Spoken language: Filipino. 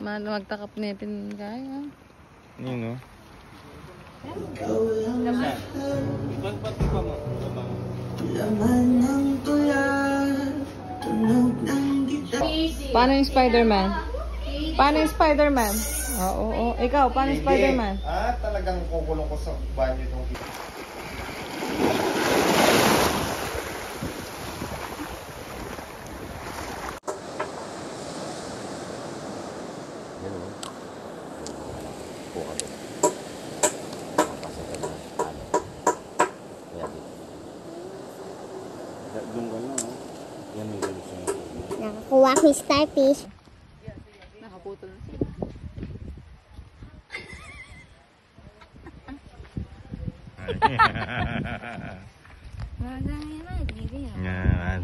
Magtakap nipin kaya. Yun, no? Paano yung Spider-Man? Paano yung Spider-Man? Oo. Ikaw, paano yung Spider-Man? Talagang kukulong ko sa banyo itong Nakakuha ko yung starfish. Nakaputol na siya. Yan.